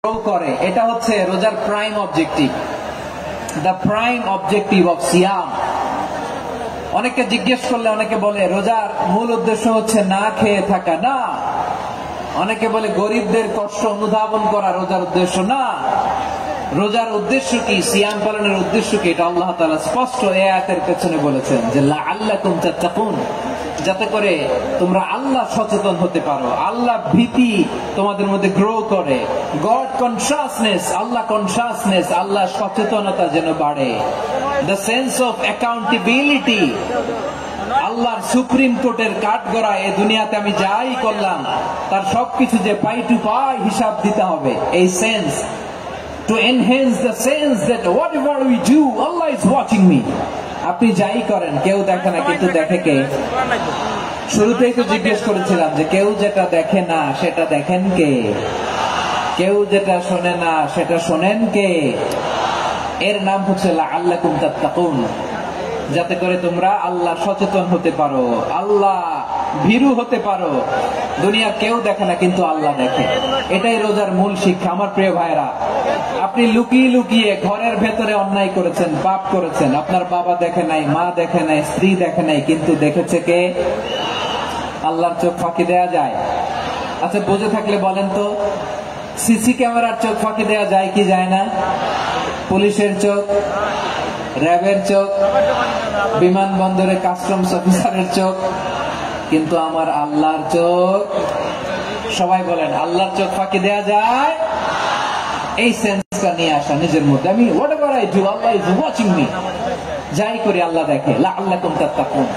করে, এটা হচ্ছে রোজার prime objective, the prime objective of সিয়াম। অনেকে জিজ্ঞেস করলে অনেকে বলে রোজার মূল উদ্দেশ্য হচ্ছে না খেয়ে থাকা, না। অনেকে বলে গরিবদের কষ্ট অনুধাবন করা রোজার উদ্দেশ্য, না। রোজার উদ্দেশ্য কি, সিয়াম পালনের উদ্দেশ্য কি, এটা আল্লাহ তাআলা স্পষ্ট এই আয়াতের পেছনে বলেছেন যে লাআল্লাকুম তাত্তাকুন, যাতে করে তোমরা আল্লাহ সচেতন হতে পারো, আল্লাহ ভীতি তোমাদের মধ্যে গ্রো করে, গড কনসাসনেস, আল্লাহ কনসাসনেস, আল্লাহ সচেতনতা যেন বাড়ে, দ্য সেন্স অফ অ্যাকাউন্টেবিলিটি, আল্লাহর সুপ্রিম কোর্টের কাঠগড়া এই দুনিয়াতে আমি যাই করলাম তার সবকিছু যে পাই টু পাই হিসাব দিতে হবে, এই sense, to enhance the sense that whatever we do, Allah is watching me. আপনি যাই করেন কেউ দেখে না, কিন্তু দেখে কে? শুরুতেই তো জিজ্ঞেস করেছিলাম যে কেউ যেটা দেখে না সেটা দেখেন কে? কেউ যেটা শোনে না সেটা শোনেন কে? এর নাম হচ্ছে লাআল্লাকুম তাত্তাকুন, যাতে করে তোমরা আল্লাহ সচেতন হতে পারো, আল্লাহ ভীরু হতে পারো। দুনিয়া কেউ দেখে না, কিন্তু আল্লাহ দেখে। এটাই রোজার মূল শিক্ষা। আমার প্রিয় ভাইরা, আপনি লুকিয়ে লুকিয়ে ঘরের ভেতরে অন্যায় করেছেন, পাপ করেছেন, আপনার বাবা দেখে নাই, মা দেখে নাই, স্ত্রী দেখে নাই, কিন্তু দেখেছে কে? আল্লাহর চোখ ফাঁকি দেয়া যায়? আচ্ছা, বুঝে থাকলে বলেন তো, সিসি ক্যামেরার চোখ ফাঁকি দেয়া যায় কি যায় না? পুলিশের চোখ, র্যাবের চোখ, বিমানবন্দরে কাস্টমস অফিসারের চোখ, কিন্তু আমার আল্লাহর চোখ? সবাই বলেন, আল্লাহর চোখ ফাঁকি দেয়া যায়? এই সেন্সটা নিয়ে আসা নিজের মধ্যে, আমি whatever I do, Allah is watching me, যাই করি আল্লাহ দেখে। লাআল্লাকুম তাত্তাকুন।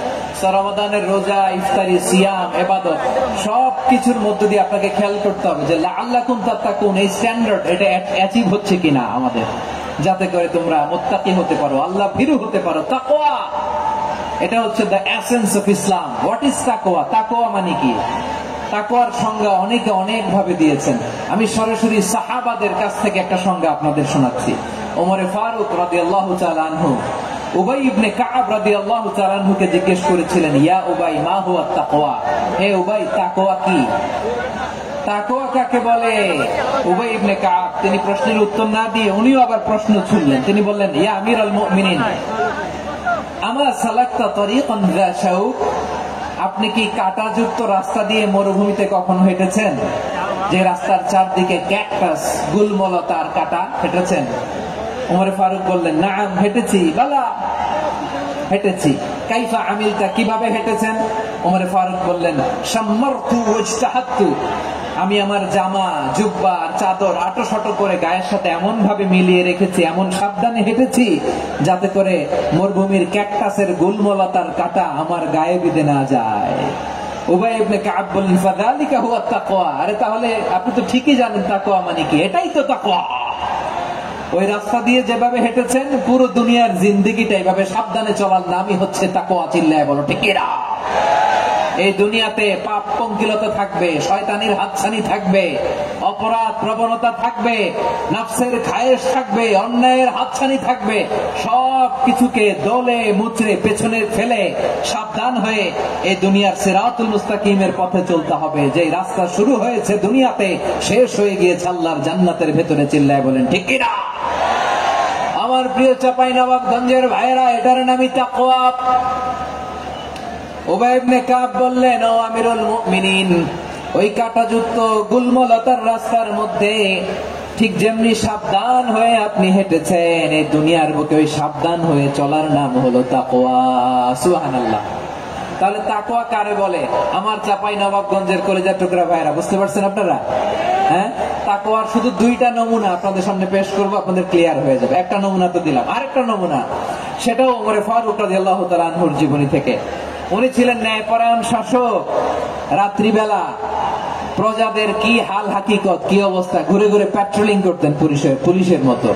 রমাদানের রোজা, ইফতারি, সিয়াম, ইবাদত সব কিছুর মধ্য দিয়ে আপনাকে খেয়াল করতে হবে যে লাআল্লাকুম তাত্তাকুন এই স্ট্যান্ডার্ড এটা অ্যাচিভ হচ্ছে কিনা আমাদের, যাতে করে তোমরা মুত্তাকি হতে পারো, আল্লাহ ভীরু হতে পারো। তাকওয়া, এটা হচ্ছে the essence of Islam. What is তাকওয়া? তাকওয়া মানে কি? তাকওয়ার সংজ্ঞা অনেকে অনেক ভাবে দিয়েছেন। আমি সরাসরি সাহাবাদের কাছ থেকে একটা সংজ্ঞা আপনাদের শোনাচ্ছি। ওমরে ফারুক রাদিয়াল্লাহু তাআলা আনহু উবাই ইবনে কাব রাদিয়াল্লাহু তাআলা আনহুকে জিজ্ঞেস করেছিলেন, ইয়া উবাই মা হুয়া তাকওয়া? হে উবাই, তাকওয়া কি? তাকওয়া কাকে বলে? উবাই ইবনে কাব তিনি প্রশ্নের উত্তর না দিয়ে উনিও আবার প্রশ্ন ছুড়লেন। তিনি বললেন, ইয়া আমিরুল মুমিনিন, আমা সালাকতা তারিকান যা শাউক? আপনি কি কাঁটাযুক্ত রাস্তা দিয়ে মরুভূমিতে কখনো হেঁটেছেন, যে রাস্তার চারদিকে ক্যাকটাস, গুলমলতার কাঁটা? হেঁটেছেন? ওমর ফারুক বললেন, নাআম, হেঁটেছি। বালা, হেঁটেছি। কাইফা আমিলতা, কিভাবে হেঁটেছেন? ওমর ফারুক বললেন, শাম্মারতু ওয়াজতাহাতু, আমি আমার জামা, জুব্বা আর চাদর আটোশাটো করে গায়ের সাথে এমন ভাবে মিলিয়ে রেখেছি, এমন সাবধানে হেঁটেছি যাতে করে মরুভূমির ক্যাকটাসের গুলমলতার কাঁটা আমার গায়ে বিঁধে না যায়। উবাই ইবনে কাব বললেন, ফাযালিকা হুয়া তাকওয়া। আরে তাহলে আপনি তো ঠিকই জানেন তাকওয়া মানে কি, এটাই তো তাকওয়া। ওই রাস্তা দিয়ে যেভাবে হেঁটেছেন, পুরো দুনিয়ার জিন্দেগিটা এইভাবে সাবধানে চলার নামই হচ্ছে তাকওয়া। চিল্লায় বলো ঠিক কিনা? এই দুনিয়াতে পাপ পঙ্কিলতা থাকবে, শয়তানির হাতছানি থাকবে, অপরাধ প্রবণতা থাকবে, নফসের খায়েশ থাকবে, অন্যায়ের হাতছানি থাকবে। সব কিছুকে দলে মুচড়ে পেছনে ফেলে সাবধান হয়ে এই দুনিয়ার সিরাতুল মুস্তাকিমের পথে চলতে হবে। যে রাস্তা শুরু হয়েছে দুনিয়াতে, শেষ হয়ে গিয়েছে আল্লাহর জান্নাতের ভেতরে। চিল্লায় বলেন ঠিক কিনা? আমার প্রিয় চাঁপাইনবাবগঞ্জের ভাইরা, এটার নামই তাকওয়া। উবাই ইবনে কাব বললেন, ও আমিরুল মুমিনিন, ওই কাঁটাযুক্ত গুলমলতার রাস্তার মধ্যে ঠিক যেমনি সাবধান হয়ে আপনি হেঁটেছেন, এই দুনিয়ার বুকে ওই সাবধান হয়ে চলার নাম হলো তাকওয়া। সুবহানাল্লাহ। তাহলে তাকওয়া কারে বলে? আমার চাঁপাইনবাবগঞ্জের কলিজার টুকরা ভাইরা, বুঝতে পারছেন আপনারা? হ্যাঁ, তাকওয়ার শুধু দুইটা নমুনা আপনাদের সামনে পেশ করব, আপনাদের ক্লিয়ার হয়ে যাবে। একটা নমুনা তো দিলাম, আরেকটা নমুনা, সেটাও ওমর ফারুক রাদিয়াল্লাহু তাআলা আনহুর জীবনী থেকে। উনি ছিলেন ন্যায়পরায়ণ শাসক। রাত্রিবেলা প্রজাদের কি হাল হাকিকত, কি অবস্থা, ঘুরে ঘুরে প্যাট্রোলিং করতেন পুলিশের মতো।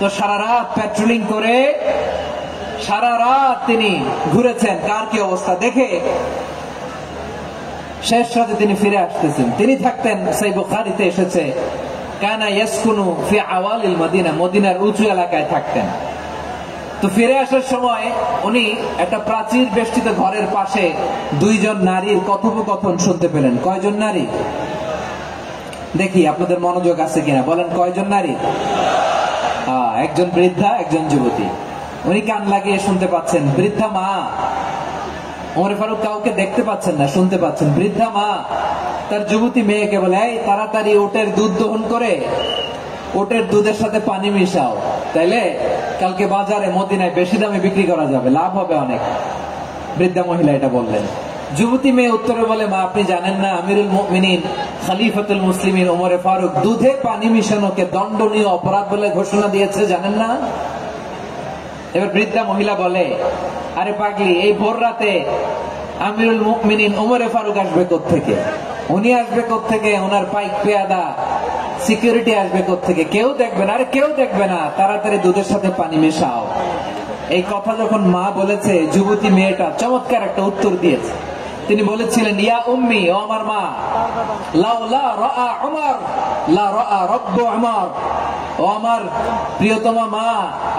তো সারা রাত প্যাট্রোলিং করে সারা রাত তিনি ঘুরেছেন কার কি অবস্থা দেখে। শেষ রাতে তিনি ফিরে আসতেছেন। তিনি থাকতেন, সহিহ বুখারীতে এসেছে, কানা ইয়াসকুনু ফি আওয়ালিল মদিনা, মদিনার উঁচু এলাকায় থাকতেন। তো ফিরে আসার সময় উনি একটা প্রাচীর বেষ্টিত ঘরের পাশে দুইজন নারীর কথোপকথন শুনতে পেলেন। কয়জন নারী? দেখি আপনাদের মনোযোগ আছে কিনা, বলেন কয়জন নারী? একজন বৃদ্ধা, একজন যুবতী। উনি কান লাগিয়ে শুনতে পাচ্ছেন। বৃদ্ধা মা, ওমর ফারুক কাউকে দেখতে পাচ্ছেন না, শুনতে পাচ্ছেন। বৃদ্ধা মা তার যুবতী মেয়েকে বলে, এই তাড়াতাড়ি ওটের দুধ দহন করে ওটের দুধের সাথে পানি মিশাও, তাইলে কালকে বাজারে মদিনায় বেশি দামে বিক্রি করা যাবে, লাভ হবে অনেক। বৃদ্ধা মহিলা এটা বললেন। যুবতী মেয়ে উত্তরে বলে, মা আপনি জানেন না আমিরুল মুমিনিন খলিফাতুল মুসলিমিন ওমর ফারুক দুধে পানি মিশানোকে দণ্ডনীয় অপরাধ বলে ঘোষণা দিয়েছে, জানেন না? এবার বৃদ্ধা মহিলা বলে, আরে পাগলি, এই ভোর রাতে আমিরুল মুমিনিন ওমর ফারুক আসবে কোত্থেকে? উনি আসবে কোত্থেকে? ওনার পাইক পেয়াদা সিকিউরিটি আসবে কোত্থেকে? কেউ দেখবে না। আরে কেউ দেখবে না, তাড়াতাড়ি দুধের সাথে পানি মেশাও। এই কথা যখন মা বলেছে, যুবতী মেয়েটা চমৎকার একটা উত্তর দিয়েছে। তিনি বলেছিলেন, ইয়া উম্মি, ও আমার মা, লাউলা রাআ উমর লা রাআ রাব্বু উমর। ও আমার প্রিয়তমা মা,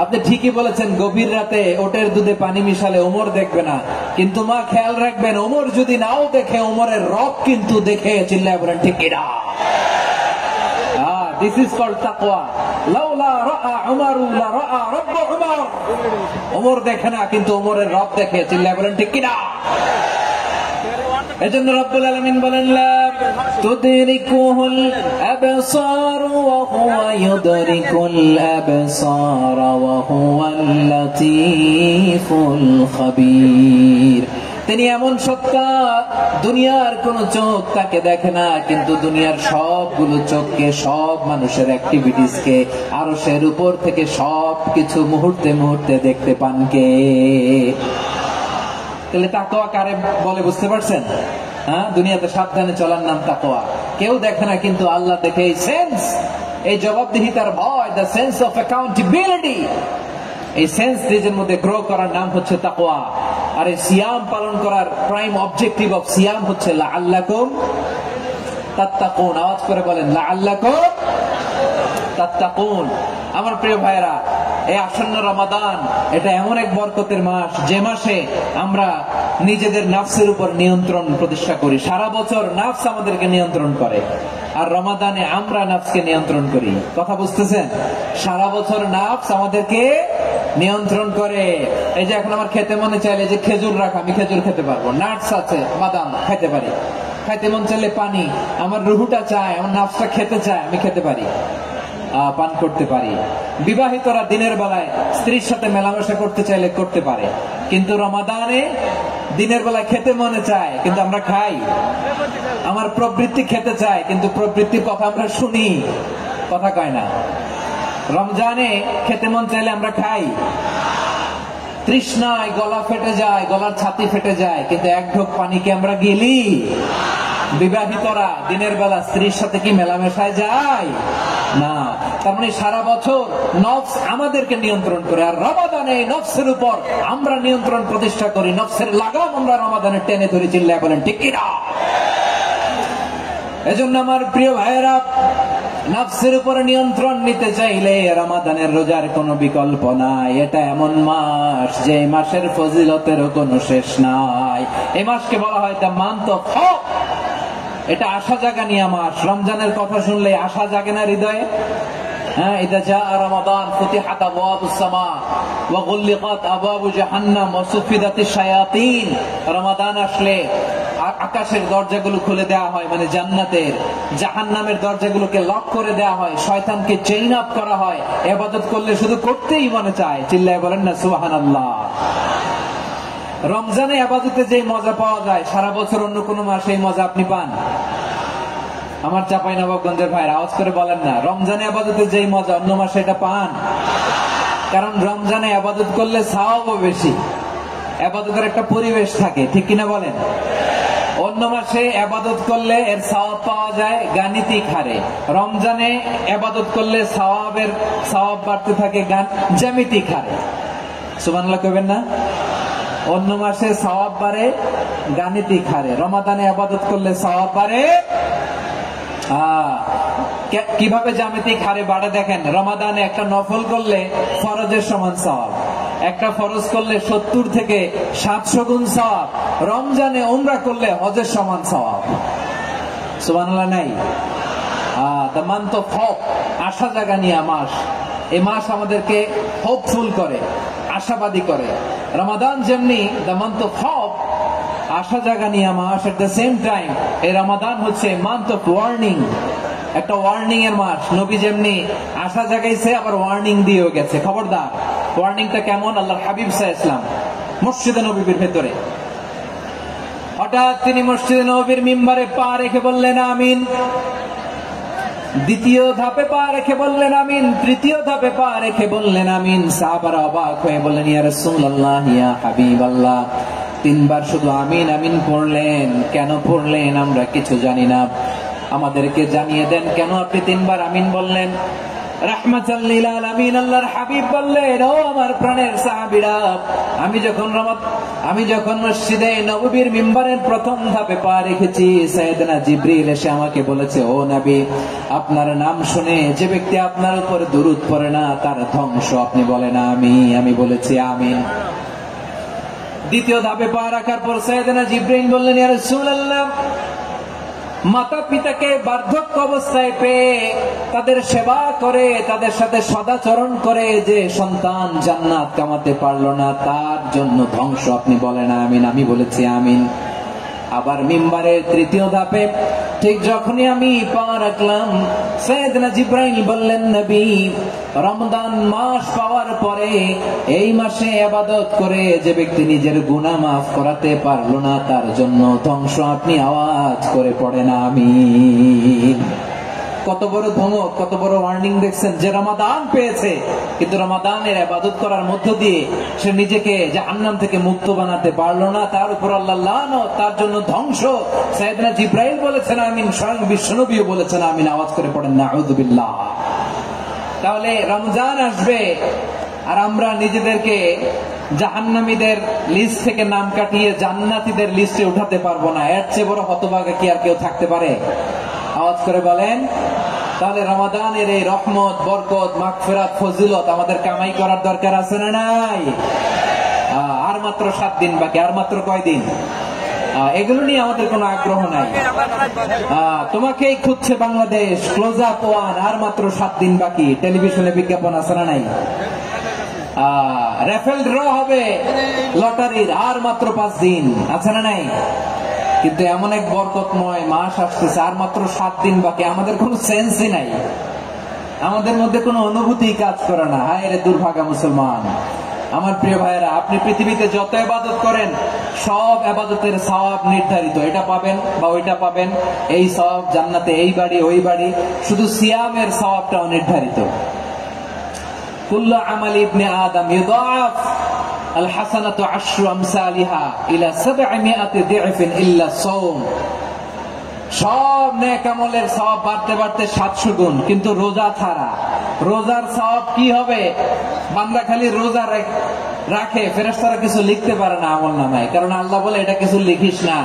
আপনি ঠিকই বলেছেন, গভীর রাতে ওটের দুধে পানি মিশালে ওমর দেখবে না, কিন্তু মা খেয়াল রাখবেন, ওমর যদি নাও দেখে, ওমরের রব কিন্তু দেখে। চিল্লায় বলেন ঠিক কিনা? This is called taqwa. লাউলা রাআ Umar লা রাআ রাব্বু উমর। ওমর দেখে না, কিন্তু ওমরের রব দেখে। চিল্লায় বলেন ঠিক কিনা? এজন্য রব্বুল আলামিন বলেন, লা তুদরিকুহুল আবসার ওয়া হুয়া ইউদরিকুল আবসার ওয়া হুয়াল লাতীফুল খাবীর। তিনি এমন সত্তা, দুনিয়ার কোন চোখ তাকে দেখে না, কিন্তু দুনিয়ার সবগুলো চোখকে, সব মানুষের অ্যাক্টিভিটিসকে, আরশের উপর থেকে সবকিছু মুহূর্তে মুহূর্তে দেখতে পান কে? তাহলে তাকওয়া কারে বলে বুঝতে পারছেন? দুনিয়াতে সাবধানে চলার নাম তাকওয়া। কেউ দেখে না, কিন্তু আল্লাহ দেখে। এই সেন্স, এই জবাবদিহিতার ভয়, দ্য সেন্স অফ অ্যাকাউন্টেবিলিটি, এই সেন্স নিজের মধ্যে গ্রো করার নাম হচ্ছে তাকওয়া। আর এই সিয়াম পালন করার প্রাইম অবজেক্টিভ অফ সিয়াম হচ্ছে লাআল্লাকুম তাত্তাকুন। আওয়াজ করে বলেন, লাআল্লাকুম তাত্তাকুন। আমার প্রিয় ভাইরা, এই আসন্ন রমাদান, এটা এমন এক বরকতের মাস, যে মাসে আমরা নিজেদের নাফসের উপর নিয়ন্ত্রণ প্রতিষ্ঠা করি। সারা বছর নাফস আমাদেরকে নিয়ন্ত্রণ করে, আর রমাদানে আমরা নাফসকে নিয়ন্ত্রণ করি। কথা বুঝতেছেন? সারা বছর নাফস আমাদেরকে নিয়ন্ত্রণ করে। এই যে এখন আমার খেতে মনে চাইলে যে খেজুর রাখ, আমি খেজুর খেতে পারবো, নাটস আছে, বাদাম খেতে পারি। খাইতে মন চাইলে পানি, আমার রুহুটা চায়, আমার নাফসটা খেতে চায়, আমি খেতে পারি, পান করতে পারি। বিবাহিতরা দিনের বেলায় স্ত্রীর সাথে মেলামেশা করতে চাইলে করতে পারে, কিন্তু রমাদানে দিনের বেলায় খেতে মনে চায়, কিন্তু আমরা খাই। আমার প্রবৃত্তি খেতে চায়, কিন্তু প্রবৃত্তির কথা আমরা শুনি, কথা কয় না। রমজানে খেতে মন চাইলে আমরা খাই, তৃষ্ণায় গলা ফেটে যায়, গলার ছাতি ফেটে যায়, কিন্তু এক ঢোক পানিকে আমরা গিলি। বিবাহিতরা দিনের বেলা স্ত্রীর সাথে কি মেলামেশায় যায় না? তার মানে সারা বছর নফস আমাদেরকে নিয়ন্ত্রণ করে, আর রমাদানে নফসের উপর আমরা নিয়ন্ত্রণ প্রতিষ্ঠা করি। নফসের লাগাম আমরা রমাদানে টেনে ধরে। চিল্লায় বলেন ঠিক কিনা? এজন্য আমার প্রিয় ভাইয়েরা, নফসের উপরে নিয়ন্ত্রণ নিতে চাইলে রমাদানের রোজার কোনো বিকল্প নাই। এটা এমন মাস, যে মাসের ফজিলতেরও কোনো শেষ নাই। এই মাসকে বলা হয় দ্য মান্থ অফ হোপ। এটা আশা জাগানিয়া মাস। রমজানের কথা শুনলে আশা জাগে না হৃদয়ে? ইদা জাআ রমাদান ফুতিহাত আবওয়াবুস সামা ওয়া গুল্লিকাত আবওয়াবু জাহান্নাম ওয়া সুফিদাতিশ শায়াতিন। রমাদান আসলে আকাশের দরজাগুলো খুলে দেওয়া হয়, মানে জান্নাতের। জাহান্নামের দরজাগুলোকে লক করে দেওয়া হয়, শয়তানকে চেইন আপ করা হয়। ইবাদত করলে শুধু করতেই মনে চায়। চিল্লায় বলেন না সুবহানাল্লাহ। রমজানে ইবাদতে যে মজা পাওয়া যায়, সারা বছর অন্য কোন মাসে এই মজা আপনি পান? আমার চাঁপাইনবাবগঞ্জের ভাইরা আওয়াজ করে বলেন না, রমজানে ইবাদতে যেই মজা অন্য মাসে এটা পান? কারণ রমজানে ইবাদত করলে সওয়াবও বেশি, ইবাদতের একটা পরিবেশ থাকে, ঠিক কিনা বলেন? অন্য মাসে ইবাদত করলে এর সওয়াব পাওয়া যায় গাণিতিক হারে, রমজানে ইবাদত করলে সওয়াব বাড়তে থাকে জ্যামিতিক হারে। সুবহানাল্লাহ কইবেন না? অন্য মাসে সওয়াব বাড়ে গাণিতিক হারে, রমাদানে ইবাদত করলে সওয়াব বাড়ে কিভাবে জ্যামিতিক হারে বাড়ে দেখেন। রমাদানে একটা নফল করলে ফরজের সমান সওয়াব, একটা ফরজ করলে 70 থেকে 700 গুণ সওয়াব। রমজানে উমরা করলে হজের সমান সওয়াব। সুবহানাল্লাহ নাই? দ্য মান্থ অফ হোপ, আশা জাগানিয়া মাস। এই মাস আমাদেরকে হোপফুল করে, আশাবাদী করে। রমাদান যেমনি দ্য মান্থ অফ হোপ, আশা জাগানিয়া মাস, এট দ্য সেম টাইম এই রমাদান হচ্ছে মান্থ অফ ওয়ার্নিং, একটা ওয়ার্নিং এর মাস। নবী যেমনি আশা জাগাইছে আবার ওয়ার্নিং দিয়েও গেছে, খবরদার। ওয়ার্নিংটা কেমন? আল্লাহর হাবিব সাল্লাল্লাহু আলাইহি ওয়াসাল্লাম মসজিদে নববীর ভেতরে হঠাৎ তিনি মসজিদে নববীর মিম্বারে পা রেখে বললেন আমিন। দ্বিতীয় ধাপে পা রেখে বললেন আমিন, তৃতীয় ধাপে পা রেখে বললেন আমিন। সাহাবারা অবাক হয়ে বললেন, ইয়া রাসূলুল্লাহ, ইয়া হাবিবাল্লাহ, তিনবার শুধু আমিন আমিন পড়লেন, কেন পড়লেন আমরা কিছু জানি না, আমাদেরকে জানিয়ে দেন কেন আপনি তিনবার আমিন বললেন। রাহমাতাল লিল আলামিন আল্লাহর হাবিব বললেন, ও আমার প্রাণের সাহাবীরা, আমি যখন মসজিদে নববীর মিম্বারের প্রথম ধাপে পা রেখেছি, সাইয়েদনা জিবরিল এসে আমাকে বলেছে, ও নবী, আপনার নাম শুনে যে ব্যক্তি আপনার উপর দুরূদ পড়ে না তার ধ্বংস। আপনি বলেন আমি বলেছি আমিন। দ্বিতীয় ধাপে পা রাখার পর সাইয়েদনা জিবরিল বললেন, ইয়া রাসূলুল্লাহ, মাতা পিতাকে বার্ধক্য অবস্থায় পেয়ে তাদের সেবা করে, তাদের সাথে সদাচরণ করে যে সন্তান জান্নাত কামাতে পারলো না তার জন্য ধ্বংস। আপনি বলেন আমিন। আমি বলেছি আমিন। আবার মিম্বারের তৃতীয় ধাপে ঠিক যখনই আমি পা রাখলাম, সাইয়েদনা জিবরাইল বললেন, নবী, রমজান মাস পাওয়ার পরে এই মাসে ইবাদত করে যে ব্যক্তি নিজের গুনাহ মাফ করাতে পারলো না তার জন্য ধ্বংস। আপনি আওয়াজ করে পড়েন আমিন। কত বড় ধমক, কত বড় ওয়ার্নিং দেখছেন। যে রমাদান পেয়েছে কিন্তু রমাদানের ইবাদত করার মধ্য দিয়ে সে নিজেকে জাহান্নাম থেকে মুক্ত বানাতে পারলো না, তার উপর আল্লাহ লানত, তার জন্য ধ্বংস। সাইয়েদনা জিবরাইল বলেছেন আমিন, স্বয়ং বিশ্বনবীও বলেছেন আমিন। আওয়াজ করে পড়েন নাউযুবিল্লাহ। তাহলে রমজান আসবে আর আমরা নিজেদেরকে জাহান্নামীদের লিস্ট থেকে নাম কাটিয়ে জান্নাতীদের লিস্টে উঠাতে পারবো না। এর চেয়ে বড় হতভাগা কি আর কেউ থাকতে পারে? আওয়াজ করে বলেন। তাহলে রমাদানের এই রহমত, বরকত, মাগফিরাত, ফজিলত আমাদের কামাই করার দরকার আছে না নাই? আর মাত্র 7 দিন বাকি। আর মাত্র কয় দিন? এগুলো নিয়ে আমাদের কোনো আগ্রহ নাই। তোমাকেই খুঁজছে বাংলাদেশ, ক্লোজ আপ ওয়ান, আর মাত্র 7 দিন বাকি। টেলিভিশনে বিজ্ঞাপন আছে না নাই? রেফেল ড্র হবে লটারির, আর মাত্র 5 দিন, আছে না নাই? কিন্তু এমন এক বরকতময় মাস আসতেছে, আর মাত্র 7 দিন বাকি। আমাদের কোনো সেন্সই নাই, আমাদের মধ্যে কোনো অনুভূতি কাজ করে না। হায় রে দুর্ভাগা মুসলমান। আমার প্রিয় ভাইয়েরা, আপনি পৃথিবীতে যত ইবাদত করেন সব ইবাদতের সওয়াব নির্ধারিত। এটা পাবেন বা ওইটা পাবেন, এই সওয়াব জান্নাতে, এই বাড়ি ওই বাড়ি। শুধু সিয়ামের সওয়াবটাও নির্ধারিত। কুল্লু আমালি ইবনে আদম ইউদাফ আল হাসানাতু আশরু আমসালিহা ইলা 700 দি'ফিন ইল্লা সাওম। সব নেক আমলের সওয়াব বাড়তে বাড়তে 700 গুণ, কিন্তু রোজা ছাড়া। রোজার সওয়াব কি হবে? বান্দা খালি রোজা রাখে, ফেরেশতারা কিছু লিখতে পারে না আমলনামায়, কারণ আল্লাহ বলে এটা কিছু লিখিস না,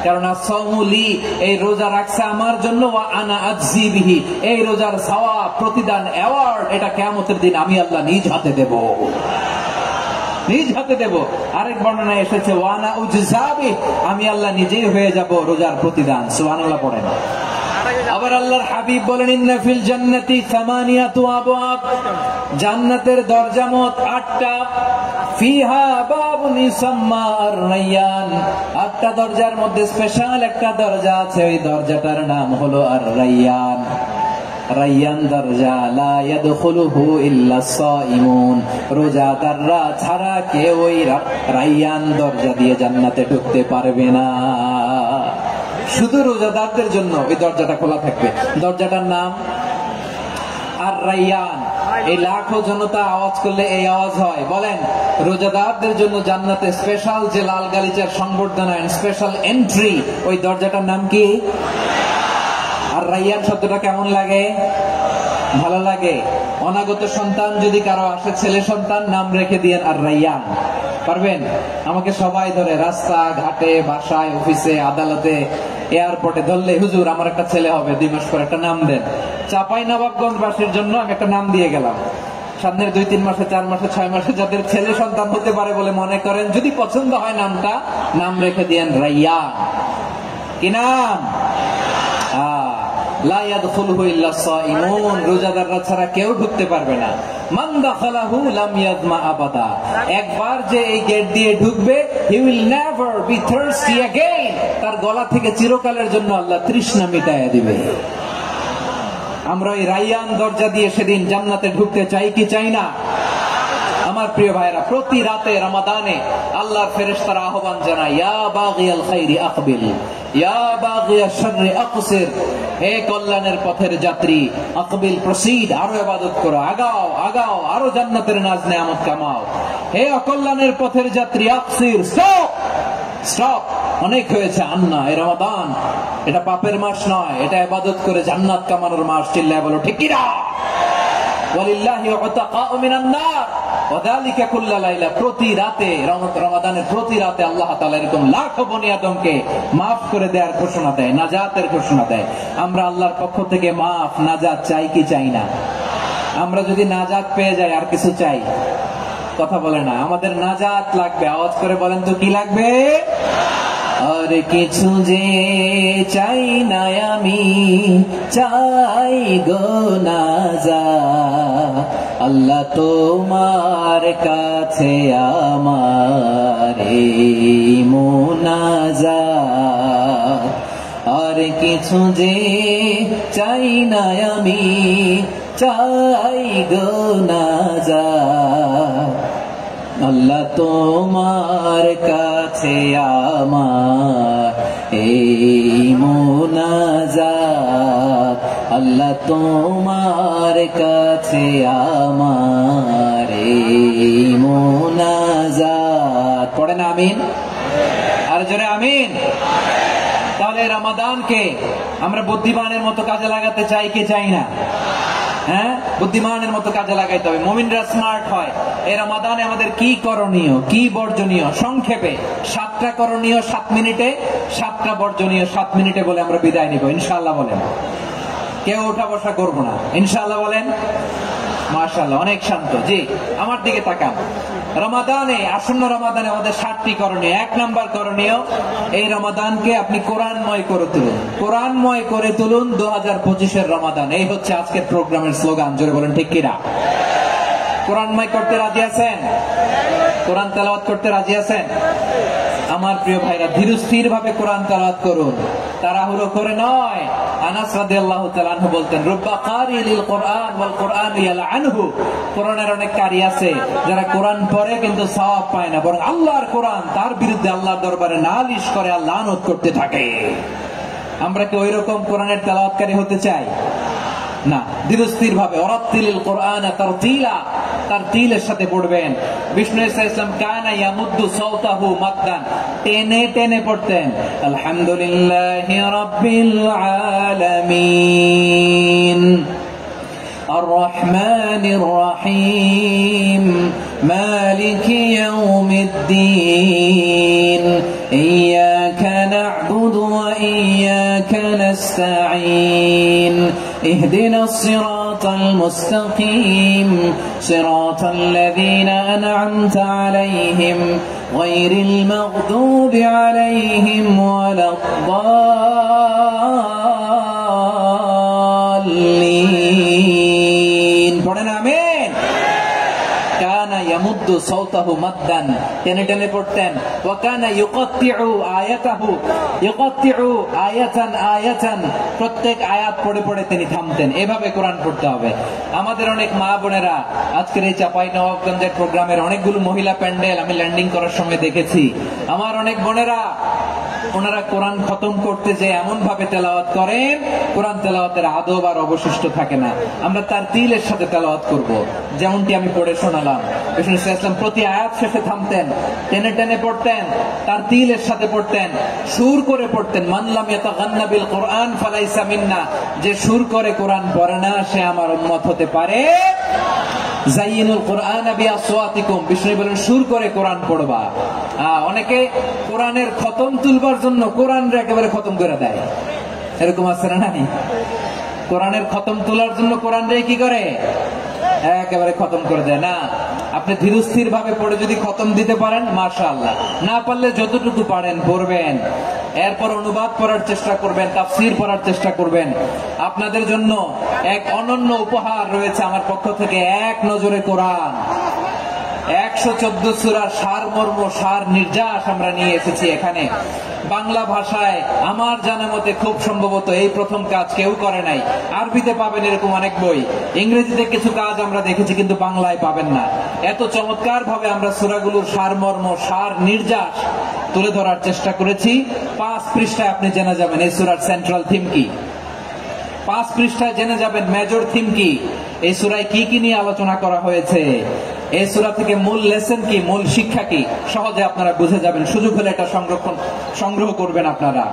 কারণ আস-সাওমুলি, এই রোজা রাখছে আমার জন্য, ওয়া আনা আজজি বিহি, এই রোজার সওয়াব, প্রতিদান, অ্যাওয়ার্ড এটা কিয়ামতের দিন আমি আল্লাহ নিজ হাতে দেব, নিজ হাতে দেব। আরেক বর্ণনায় এসেছে ওয়ানা উজজাবি, আমি আল্লাহ নিজেই হয়ে যাব রোজার প্রতিদান। সুবহানাল্লাহ পড়েন। আবার আল্লাহর হাবিব বলেন, ইন্না ফিল জান্নাতি 8 আবওয়াব, জান্নাতের দরজা মোট 8টা। ফিহা বাবুন ইউসাম্মা আর-রায়্যান, 8টা দরজার মধ্যে স্পেশাল একটা দরজা আছে, ওই দরজাটার নাম হলো আর-রায়্যান। রায়্যান দরজা, লা ইয়াদখুলুহু ইল্লা সাইমুন, রোজাদাররা ছাড়া কেউ ওই রায়্যান দরজা দিয়ে জান্নাতে ঢুকতে পারবে না। শুধু রোজাদারদের জন্য ওই দরজাটা খোলা থাকবে। দরজাটার নাম আর-রায়্যান। এই লাখো জনতা আওয়াজ করলে এই আওয়াজ হয়। বলেন, রোজাদারদের জন্য জান্নাতে স্পেশাল যে লাল গালিচার সংবর্ধনা, স্পেশাল এন্ট্রি, ওই দরজাটার নাম কি? আর-রায়্যান শব্দটা কেমন লাগে? ভালো লাগে। অনাগত সন্তান যদি কারো আসে, ছেলে সন্তান, নাম রেখে দিয়ে আর-রায়্যান। পারবেন? আমাকে সবাই ধরে রাস্তা ঘাটে, বাসায়, অফিসে, আদালতে, এয়ারপোর্টে ধরলে, হুজুর আমার একটা ছেলে হবে 2 মাস পর, একটা নাম দেন। চাঁপাইনবাবগঞ্জবাসীর জন্য আমি একটা নাম দিয়ে গেলাম। সামনের 2-3 মাসে, 4 মাসে, 6 মাসে যাদের ছেলে সন্তান হতে পারে বলে মনে করেন, যদি পছন্দ হয় নামটা, নাম রেখে দিয়েন রায়্যান। কি নাম? লা ইয়াদখুলুহু ইল্লা সাইমুন, রোজাদাররা ছাড়া কেউ ঢুকতে পারবে না। মান দাখালাহু লাম ইয়াযমা আবাদা, একবার যে এই গেট দিয়ে ঢুকবে, he will never be thirsty again, তার গলা থেকে চিরকালের জন্য আল্লাহ তৃষ্ণা মিটাইয়া দিবে। আমরা এই রাইয়ান দরজা দিয়ে সেদিন জান্নাতে ঢুকতে চাই কি চাই না? আমার প্রিয় ভাইরা, প্রতি রাতে রমাদানে আল্লাহর ফেরেশতারা আহ্বান জানায়, ইয়া বাগিয়াল খাইরি আকবিল, ইয়া বাগিয়াশ শাররি আকসির, হে কল্যাণের পথের যাত্রী, আকবিল প্রসিড, আরো ইবাদত করো, আগাও আগাও, আরো জান্নাতের নাজ নেয়ামত কামাও। হে অকল্যাণের পথের যাত্রী, আকসির, স্টপ স্টপ, অনেক হয়েছে। আন্না, এই রমাদান এটা পাপের মাস নয়, এটা ইবাদত করে জান্নাত কামানোর মাস। চিল্লায় বলো ঠিক কি না? ওয়ালিল্লাহি উতাকাউ মিনান নার ওয়াযালিকা কুল্লা লাইলা, প্রতি রাতে রমাদানের প্রতি রাতে আল্লাহ তাআলা এরকম লাখো বনি আদমকে maaf করে দেওয়ার ঘোষণা দেয়, নাজাতের ঘোষণা দেয়। আমরা আল্লাহর পক্ষ থেকে maaf নাজাত চাই কি চাই না? আমরা যদি নাজাত পেয়ে যাই আর কিছু চাই? কথা বলে না, আমাদের নাজাত লাগবে। আওয়াজ করে বলেন তো কি লাগবে? আর কিছু যে চাই না আমি, চাই গো নাজাত, আল্লাহ তোমার কাছে আমার এই মুনাজাত। আর কিছু যে চাই না আমি, চাই গো নাজাত, আল্লাহ তোমার কাছে আমার এই মুনাজাত, আল্লাহ তোমার কাছে আমার এই মুনাজাত। পড়েন আমিন, আর জোরে আমিন। তাহলে রমাদানকে আমরা বুদ্ধিমানের মতো কাজে লাগাতে চাই কি চাই না? হ্যাঁ, বুদ্ধিমানের মতো কাজে লাগাইতে হবে। মুমিনরা স্মার্ট হয়। এই রমাদানে আমাদের কি করণীয়, কি বর্জনীয়, সংক্ষেপে 7টা করণীয় 7 মিনিটে, 7টা বর্জনীয় 7 মিনিটে বলে আমরা বিদায় নিব ইনশাআল্লাহ। বলেন, কেউ ওঠা বসা করবো না ইনশাআল্লাহ। বলেন মাশাআল্লাহ, অনেক শান্ত। জি, আমার দিকে তাকান। রমাদানে, আসন্ন রমাদানে আমাদের 7টি করণীয়। 1 নাম্বার করণীয়, এই রমাদানকে আপনি কোরআনময় করে তুলুন। কোরআনময় করে তুলুন 2025-এর রমাদান। এই হচ্ছে আজকের প্রোগ্রামের স্লোগান। জোরে বলেন ঠিক কিনা? কোরআনময় করতে রাজি আছেন? কোরআন তেলাওয়াত করতে রাজি আছেন? আমার প্রিয় ভাইরা, ধীর স্থির ভাবে কোরআন তেলাওয়াত করুন, তাড়াহুড়ো করে নয়। আনাস রাদিয়াল্লাহু তাআলা আনহু বলতেন, রুব্বা কারি লিল কোরআন ওয়াল কোরআন ইয়ালআনহু, কোরআনের অনেক কারি আছে যারা কোরআন পড়ে কিন্তু সওয়াব পায় না, বরং আল্লাহর কোরআন তার বিরুদ্ধে আল্লাহর দরবারে নালিশ করে আর লানত করতে থাকে। আমরা কি ওইরকম কোরআনের তেলাওয়াতকারী হতে চাই? না, ধীরস্থির ভাবে। ওয়ারাত্তিলিল কোরআন তারতিলা, তারতিলের সাথে পড়বেন। বিষ্ণু ইসলাম কানা ইয়ামুদ্দু সাওতাহু মাদ্দান, টেনে টেনে পড়তেন। আলহামদুলিল্লাহি রাব্বিল আলামিন আর রহমানির রহিম মালিকি ইয়াউমিদ্দিন ইয়্যাকা না'বুদু ওয়া ইয়্যাকা নাস্তাঈন اهدنا الصراط المستقيم صراط الذين أنعمت عليهم غير المغضوب عليهم ولا الضالين. পড়েন আমিন। কানা ইয়ামুদ্দু সাওতাহু মাদ্দান, টেনে টেনে পড়তেন। ওয়া কানা ইউকাত্তিউ আয়াতাহু, ইউকাত্তিউ আয়াতান আয়াতান, প্রত্যেক আয়াত পড়ে পড়ে তিনি থামতেন। এভাবে কোরআন পড়তে হবে। আমাদের অনেক মা বোনেরা আজকের এই চাঁপাইনবাবগঞ্জের প্রোগ্রামের অনেকগুলো মহিলা প্যান্ডেল আমি ল্যান্ডিং করার সময় দেখেছি। আমার অনেক বোনেরা, ওনারা কোরআন খতম করতে যে এমন ভাবে তেলাওয়াত করেন, কোরআন তেলাওয়াতের আদব আর অবশিষ্ট থাকে না। আমরা তার তিলের সাথে তেলাওয়াত করব, যেমনটি আমি পড়ে শোনালাম। বিষ্ণু ইসলাম প্রতি আয়াত শেষে থামতেন, টেনে টেনে পড়তেন, তার তিলের সাথে পড়তেন, সুর করে পড়তেন। মান লাম ইয়াতাগান্না বিল কোরআন ফালাইসা মিন্না, যে সুর করে কোরআন পড়ে না সে আমার উম্মত হতে পারে। জাইয়িনুল কোরআন বিআসওয়াতিকুম, বিষ্ণু বলেন সুর করে কোরআন পড়বা। অনেকে কোরআনের খতম তুলবার জন্য কোরআনরে একেবারে খতম করে দেয়, এরকম আছে না নাই? কোরআনের খতম তোলার জন্য কোরআনরে কি করে? একেবারে খতম করে দেয় না। আপনি ধীরস্থির ভাবে পড়ে যদি খতম দিতে পারেন মাশাআল্লাহ, না পারলে যতটুকু পারেন পড়বেন। এরপর অনুবাদ পড়ার চেষ্টা করবেন, তাফসীর পড়ার চেষ্টা করবেন। আপনাদের জন্য এক অনন্য উপহার রয়েছে আমার পক্ষ থেকে, এক নজরে কোরআন। 114 সূরার সারমর্ম, সার নির্যাস আমরা নিয়ে এসেছি এখানে বাংলা ভাষায়। আমার জানা মতে খুব সম্ভবত এই প্রথম কাজ, কেউ করে নাই। আরবিতে পাবেন এরকম অনেক বই, ইংরেজিতে কিছু কাজ আমরা দেখেছি, কিন্তু বাংলায় পাবেন না। এত চমৎকার ভাবে আমরা সূরাগুলোর সারমর্ম, সার নির্যাস তুলে ধরার চেষ্টা করেছি। 5 পৃষ্ঠায় আপনি জেনে যাবেন এই সূরার সেন্ট্রাল থিম কি। 5 পৃষ্ঠায় জেনে যাবেন মেজর থিম কি, এই সূরায় কি কি নিয়ে আলোচনা করা হয়েছে, এই সূরা থেকে মূল লেসন কি, মূল শিক্ষা কি, সহজে আপনারা বুঝে যাবেন। সুযোগ হলে এটা সংগ্রহ করবেন আপনারা।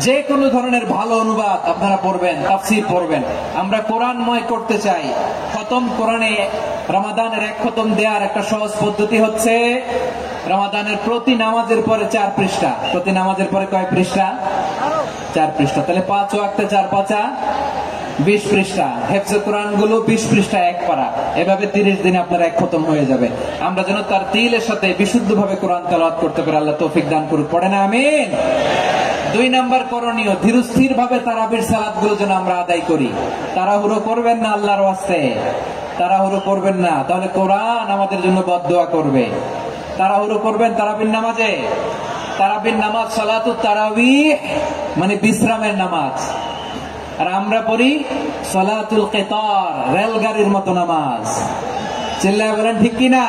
যে কোনো ধরনের ভালো অনুবাদ আপনারা পড়বেন, তাফসীর পড়বেন। আমরা কোরআনময় করতে চাই। খতম কোরআনে রমাদানের 1 খতম দেওয়ার একটা সহজ পদ্ধতি হচ্ছে, রমাদানের প্রতি নামাজের পরে 4 পৃষ্ঠা। প্রতি নামাজের পরে কয় পৃষ্ঠা? 4 পৃষ্ঠা। তাহলে 5 ওয়াক্তে 4 পাঁচা 20 পৃষ্ঠা। হেফজে কোরআন গুলো 20 পৃষ্ঠা, 1 পারা। এভাবে 30 দিনে আপনার 1 খতম হয়ে যাবে। আমরা যেন তার তিলের সাথে বিশুদ্ধভাবে কোরআন তেলাওয়াত করতে পারি। আল্লাহ তৌফিক দান করুক। পড়ে না আমিন। 2 নাম্বার করণীয়, ধীরস্থির ভাবে তারাবির সালাত গুলো যেন আমরা আদায় করি। তাড়াহুড়ো করবেন না আল্লাহর ওয়াস্তে, তাড়াহুড়ো করবেন না, তাহলে কোরআন আমাদের জন্য বদদোয়া করবে। তাড়াহুড়ো করবেন তারাবির নামাজে। তারাবির নামাজ সালাতুত তারাবিহ মানে বিশ্রামের নামাজ। আর আমরা পড়ি সালাতুল কিতার, রেলগাড়ির মতো নামাজ। চিল্লায় বলেন ঠিক কিনা?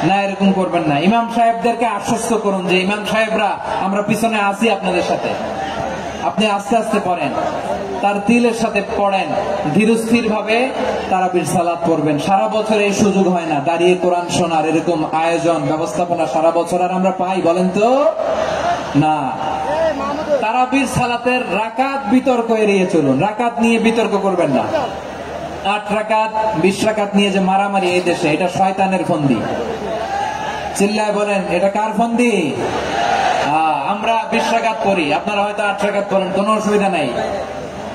না, এরকম করবেন না। ইমাম সাহেবদেরকে আশ্বস্ত করুন যে ইমাম সাহেবরা আমরা পিছনে আছি আপনাদের সাথে, আপনি আস্তে আস্তে পড়েন, তার তিলের সাথে পড়েন, ধীরস্থির ভাবে তারাবির সালাত পড়বেন। সারা বছর এই সুযোগ হয় না দাঁড়িয়ে কোরআন শোনার, এরকম আয়োজন ব্যবস্থাপনা সারা বছর আর আমরা পাই বলেন তো? না। তারাবির সালাতের রাকাত বিতর্ক এড়িয়ে চলুন। রাকাত নিয়ে বিতর্ক করবেন না। 8 রাকাত 20 রাকাত নিয়ে যে মারামারি এই দেশে, এটা শয়তানের ফন্দি। চিল্লায় বলেন এটা কার ফন্দি? আমরা 20 রাকাত পড়ি, আপনারা হয়তো 8 রাকাত পড়েন, কোনো অসুবিধা নাই।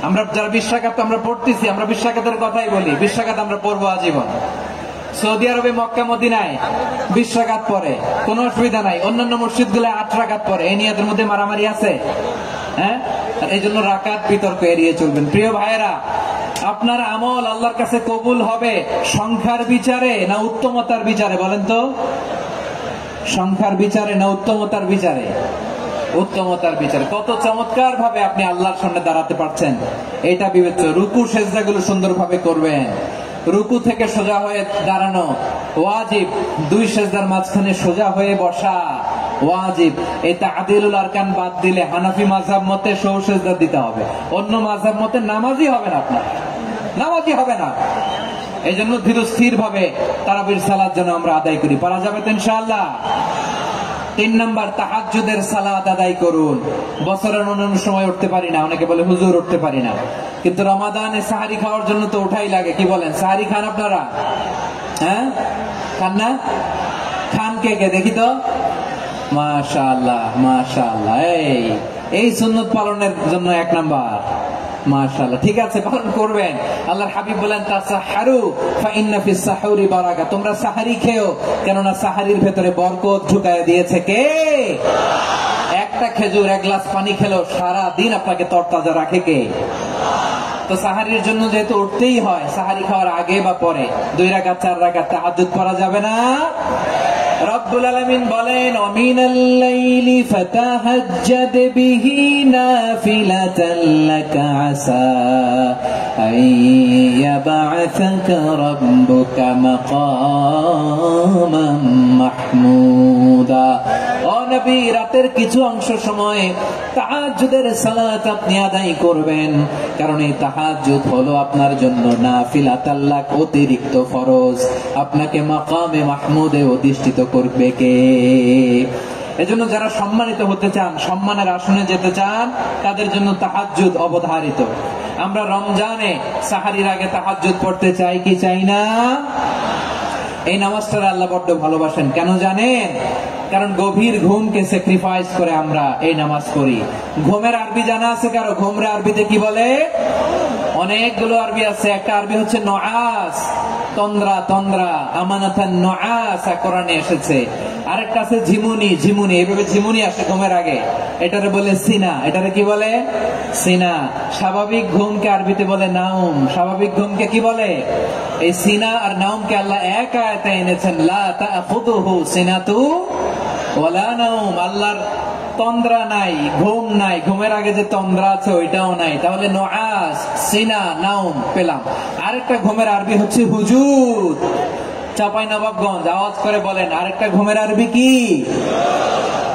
আমরা যারা 20 রাকাত আমরা পড়তেছি, আমরা 20 রাকাতের কথাই বলি। 20 রাকাত আমরা পড়বো আজীবন। সৌদি আরবে মক্কা মদিনায় 20 রাকাত পড়ে, কোনো অসুবিধা নাই। অন্যান্য মসজিদ গুলো 8 রাকাত পড়ে। এই নিয়ে মধ্যে মারামারি আছে? হ্যাঁ, এই জন্য রাকাত বিতর্ক এড়িয়ে চলবেন। প্রিয় ভাইয়েরা, আপনার আমল আল্লাহর কাছে কবুল হবে সংখ্যার বিচারে না উত্তমতার বিচারে? বলেন তো, সংখ্যার বিচারে না উত্তমতার বিচারে? উত্তমতার বিচারে। কত চমৎকার ভাবে আপনি আল্লাহর সামনে দাঁড়াতে পারছেন এটা বিবেচ্য। রুকু সেজদাগুলো সুন্দরভাবে করবেন। রুকু থেকে সোজা হয়ে দাঁড়ানো ওয়াজিব, 2 সেজদার মাঝখানে সোজা হয়ে বসা ওয়াজিব। এই তা'দিলুল আরকান বাদ দিলে হানাফি মাযহাব মতে সৌ সেজদা দিতে হবে। অন্য মাযহাব মতে নামাজই হবে না, আপনার নামাজই হবে না। এই জন্য ধীরস্থির ভাবে তারাবির সালাত যেন আমরা আদায় করি। পারা যাবে তো ইনশাআল্লাহ? 3 নাম্বার, তাহাজ্জুদের সালাত আদায় করুন। বছরের অন্যান্য সময় উঠতে পারি না, অনেকে বলে হুজুর উঠতে পারি না, কিন্তু রমাদানে সাহারি খাওয়ার জন্য তো উঠাই লাগে। কি বলেন, সাহারি খান আপনারা? হ্যাঁ, খান না? খান কে কে দেখি তো? মাশাআল্লাহ মাশাআল্লাহ। এই সুন্নত পালনের জন্য 1 নাম্বার। মাশাআল্লাহ, ঠিক আছে, পালন করবেন। আল্লাহর হাবিব বলেন তাসাহহারু ফাইন্না ফিস সাহুরি বারাকা, তোমরা সাহারি খেও, কেননা সাহারির ভেতরে বরকত ঢুকায় দিয়েছে কে? একটা খেজুর, 1 গ্লাস পানি খেলো সারা দিন আপনাকে তরতাজা রাখে কে? তো সাহারির জন্য যেহেতু উঠতেই হয়, সাহারি খাওয়ার আগে বা পরে 2 রাকাত 4 রাকাত তাহাজ্জুদ পড়া যাবে না? রব্বুল আলামিন বলেন ওয়ামিনাল লাইলি ফাতাহাজ্জাদ বিহি নাফিলাতান লাকা আসা আইয়াবআসাকা রাব্বুকা মাকামান মাহমুদা। ও নবী, রাতের কিছু অংশ সময় তাহাজ্জুদের সালাত আপনি আদায় করবেন, কারণ এই তাহাজ্জুদ হলো আপনার জন্য নাফিলাতান লাক, অতিরিক্ত ফরজ। আপনাকে মাকামে মাহমুদে অধিষ্ঠিত করবে কে? এজন্য যারা সম্মানিত হতে চান, সম্মানের আসনে যেতে চান, তাদের জন্য তাহাজ্জুদ অবধারিত। আমরা রমজানে সাহারির আগে তাহাজ্জুদ পড়তে চাই কি চাই না? এই নামাজটা আল্লাহ বড্ড ভালোবাসেন। কেন জানেন? কারণ গভীর ঘুমকে স্যাক্রিফাইস করে আমরা এই নামাজ করি। ঘুমের আরবি জানা আছে কারো? ঘুমের আরবিতে কি বলে? অনেকগুলো আরবি আছে। একটা আরবি হচ্ছে নআস, তন্দ্রা, তন্দ্রা, আমানাতান নআস কোরআনে এসেছে। আরেকটা আছে ঝিমুনি, ঝিমুনি এইভাবে ঝিমুনি আসে ঘুমের আগে, এটারে বলে সিনা। এটারে কি বলে? সিনা। স্বাভাবিক ঘুমকে আরবিতে বলে নাউম। স্বাভাবিক ঘুমকে কি বলে? এই সিনা আর নাউমকে আল্লাহ এক আয়াতে এনেছেন, লা তাখুযুহু সিনাতু ওয়ালা নাউম। আল্লাহর তন্দ্রা নাই, ঘুম নাই, ঘুমের আগে যে তন্দ্রা আছে ওইটাও নাই। তাহলে নুআস, সিনা, নাউম পেলাম। আরেকটা ঘুমের আরবি হচ্ছে হুজুদ। চাঁপাইনবাবগঞ্জ আওয়াজ করে বলেন, আরেকটা ঘুমের আরবি কি?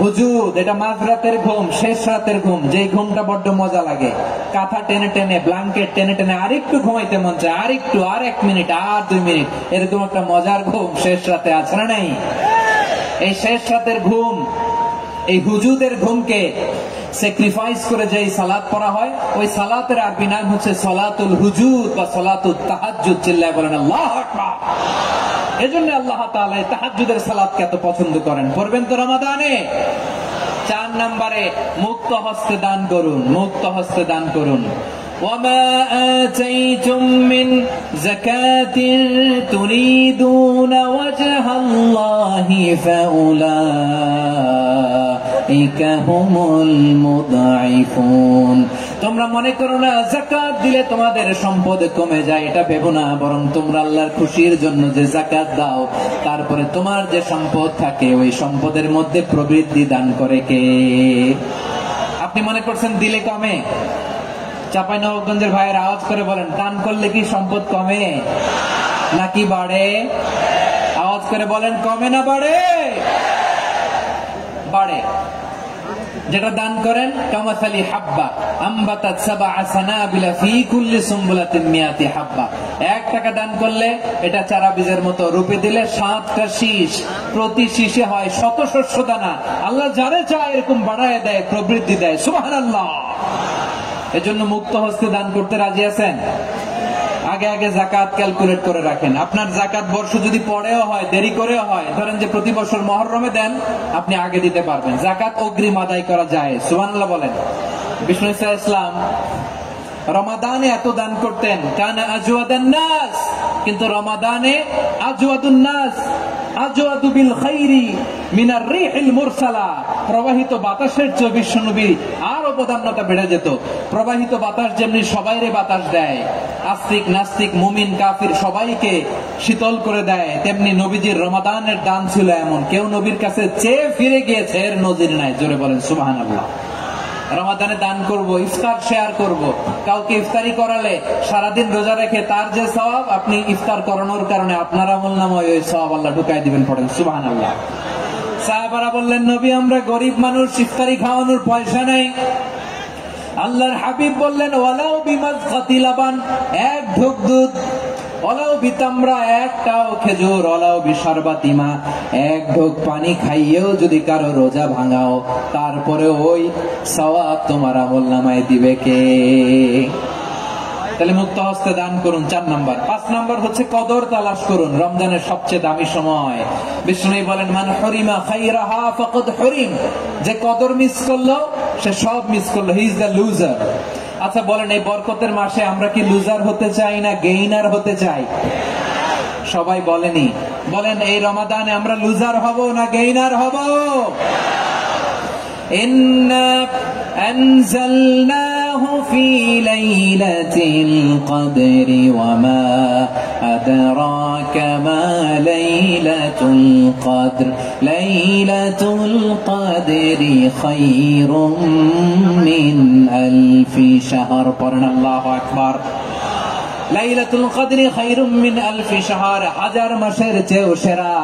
হুজুদ। এটা মাঝরাতের ঘুম, শেষ রাতের ঘুম, যেই ঘুমটা বড্ড মজা লাগে। কাঁথা টেনে টেনে, ব্ল্যাঙ্কেট টেনে টেনে আরেকটু ঘুমাইতে মন চায়, আরেকটু, আর 1 মিনিট, আর 2 মিনিট, এরকম একটা মজার ঘুম শেষ রাতে আছে না নাই? এই শেষ রাতের ঘুম, এই হুজুদের ঘুমকে স্যাক্রিফাইস করে যে সালাত পড়া হয়, ওই সালাতের আরবি নাম হচ্ছে সালাতুল হুজুদ বা সালাতুত তাহাজ্জুদ। চিল্লায় বলেন আল্লাহু আকবার। এজন্য আল্লাহ তাআলা তাহাজ্জুদের সালাতকে এত পছন্দ করেন। পড়বেন তো রমাদানে। 4 নম্বরে মুক্ত হস্তে দান করুন, মুক্ত হস্তে দান করুন। وما آتيتم من زكاة تريدون وجه الله فأولئك هم المضعفون। তোমরা মনে করো না যাকাত দিলে তোমাদের সম্পদ কমে যায়, এটা ভেবো না। বরং তোমরা আল্লাহর খুশির জন্য যে যাকাত দাও, তারপরে তোমার যে সম্পদ থাকে ওই সম্পদের মধ্যে প্রবৃদ্ধি দান করে কে? আপনি মনে করছেন দিলে কমে? চাঁপাইনবাবগঞ্জের ভাইয়ের আওয়াজ করে বলেন, দান করলে কি সম্পদ কমে নাকি বাড়ে? আওয়াজ করে বলেন, কমে না বাড়ে? বাড়ে। যেটা দান করেন, কামাসালি হাব্বা আম্বাতাত সাবআ সানাবিলা ফি কুল্লি সুমবুলাতিন মিয়াতি হাব্বা। 1 টাকা দান করলে এটা চারা বীজের মতো, রূপে দিলে 7টা শীষ, প্রতি শীষে হয় 100 শস্য দানা। আল্লাহ যারে চায় এরকম বাড়ায় দেয়, প্রবৃদ্ধি দেয়। সুবহানাল্লাহ। এজন্য মুক্ত হস্তে দান করতে রাজি আছেন? আগে আগে যাকাত ক্যালকুলেট করে রাখেন। আপনার যাকাত বর্ষ যদি পরেও হয়, দেরি করেও হয়, ধরেন যে প্রতি বছর মুহররমে দেন, আপনি আগে দিতে পারবেন। যাকাত অগ্রিম আদায় করা যায়। সুবহানাল্লাহ বলেন। বিষ্ণু সাল্লাল্লাহু আলাইহি ওয়াসাল্লাম রমাদানে এত দান করতেন, কানা আজওয়াদান নাস, কিন্তু রমাদানে আজওয়াদুন নাস আজওয়াদু বিল খাইরি মিনার রিহিল মুরসালা। প্রবাহিত বাতাসের চেয়ে বিশ্বনবী আরো প্রধানতা বেড়ে যেত। প্রবাহিত বাতাস যেমনি সবাইরে বাতাস দেয়, আস্তিক নাস্তিক মুমিন কাফির সবাইকে শীতল করে দেয়, তেমনি নবীজির রমাদানের দান ছিল এমন, কেউ নবীর কাছে চেয়ে ফিরে গিয়েছে এর নজির নাই। জোরে বলেন সুবহানাল্লাহ। রমাদানে দান করব, ইফতার শেয়ার করব। কাউকে ইফতারি করালে সারাদিন রোজা রেখে তার যে সওয়াব, আপনি ইফতার করানোর কারণে আপনার আমলনামায় ওই সওয়াব আল্লাহ ঢুকাই দিবেন। পড়েন সুবহানাল্লাহ। সাহাবারা বললেন, নবী আমরা গরিব মানুষ, ইফতারি খাওয়ানোর পয়সা নেই। আল্লাহর হাবিব বললেন, ওয়ালাউ বিমাজগাতি লাবান, 1 ঢোক দুধ, ওলাও বিতামরা, 1টাও খেজুর, ওলাও বিশারবাতিমা, 1 ঢোক পানি খাইয়েও যদি কারো রোজা ভাঙাও, তারপরে ওই সওয়াব তোমার আমলনামায় দিবে কে? তাহলে মুক্ত হস্তে দান করুন, 4 নাম্বার। 5 নাম্বার হচ্ছে কদর তালাশ করুন। রমজানের সবচেয়ে দামি সময়। বিষ্ণু বলেন, মান হরিমা খাইরাহা ফাকাদ হরিম। যে কদর মিস করলো সে সব মিস করলো, হি ইজ দ্য লুজার। আচ্ছা বলেন, এই বরকতের মাসে আমরা কি লুজার হতে চাই না গেইনার হতে চাই? সবাই বলেনি। বলেন, এই রমাদানে আমরা লুজার হব না গেইনার হব? ইন্না আনজালনাহু ফি লাইলাতিল কদরি ওয়া মা আদরাকা মা লাইলাতুল কদর লাইলাতুল কদরি খায়রুম মিন আলফি শাহর। পড়েন আল্লাহু আকবার। লাইলাতুল কদরি খায়রুম মিন আলফি শাহর, 1000 মাসের চেয়েও সেরা।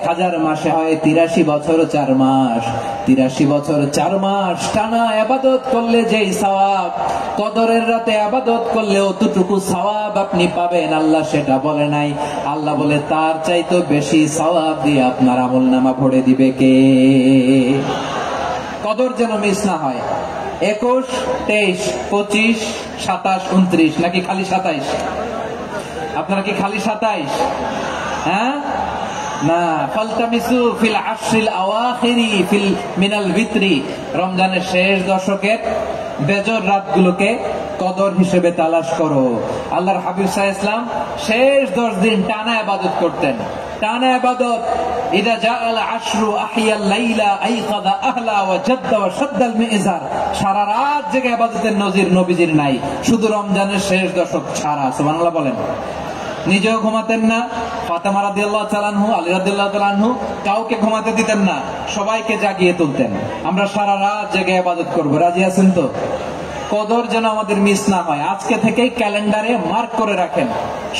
1000 মাসে হয় 83 বছর 4 মাস। 83 বছর 4 মাস টানা ইবাদত করলে যেই সওয়াব, কদরের রাতে ইবাদত করলে অতটুকু সওয়াব আপনি পাবেন, আল্লাহ সেটা বলে নাই। আল্লাহ বলে তার চাইতে বেশি সওয়াব দিয়ে আপনার আমলনামা ভরে দিবে কে? কদর যেন মিস না হয়। 21, 23, 25, 27, 29 নাকি খালি 27? আপনারা কি খালি 27? হ্যাঁ না, ফালতামিসু ফিল আশরিল আওয়াখিরি ফিল মিনাল ভিতরি। রমজানের শেষ দশকের বেজর রাতগুলোকে কদর হিসেবে তালাশ করো। আল্লাহর হাবিব সাল্লাল্লাহু আলাইহি ওয়াসাল্লাম শেষ 10 দিন টানা ইবাদত করতেন। টানা ইবাদত ইদা জাআল আশরু আহিয়াল লাইলা আইকাদা আহলা ওয়া জাদ্দা ওয়া শাদ্দাল মিজার। সারা রাত জেগে ইবাদতের নজির নবীজির নাই, শুধু রমজানের শেষ দশক ছাড়া। সুবহানাল্লাহ বলেন। নিজেও ঘুমাতেন না, ফাতেমা রাদিয়াল্লাহু তাআলা আনহু, আলী রাদিয়াল্লাহু তাআলা আনহু কাউকে ঘুমাতে দিতেন না, সবাইকে জাগিয়ে তুলতেন। আমরা সারা রাত জেগে ইবাদত করব, রাজি আছেন তো? কদর যেন আমাদের মিস না হয়, আজকে থেকেই ক্যালেন্ডারে মার্ক করে রাখেন।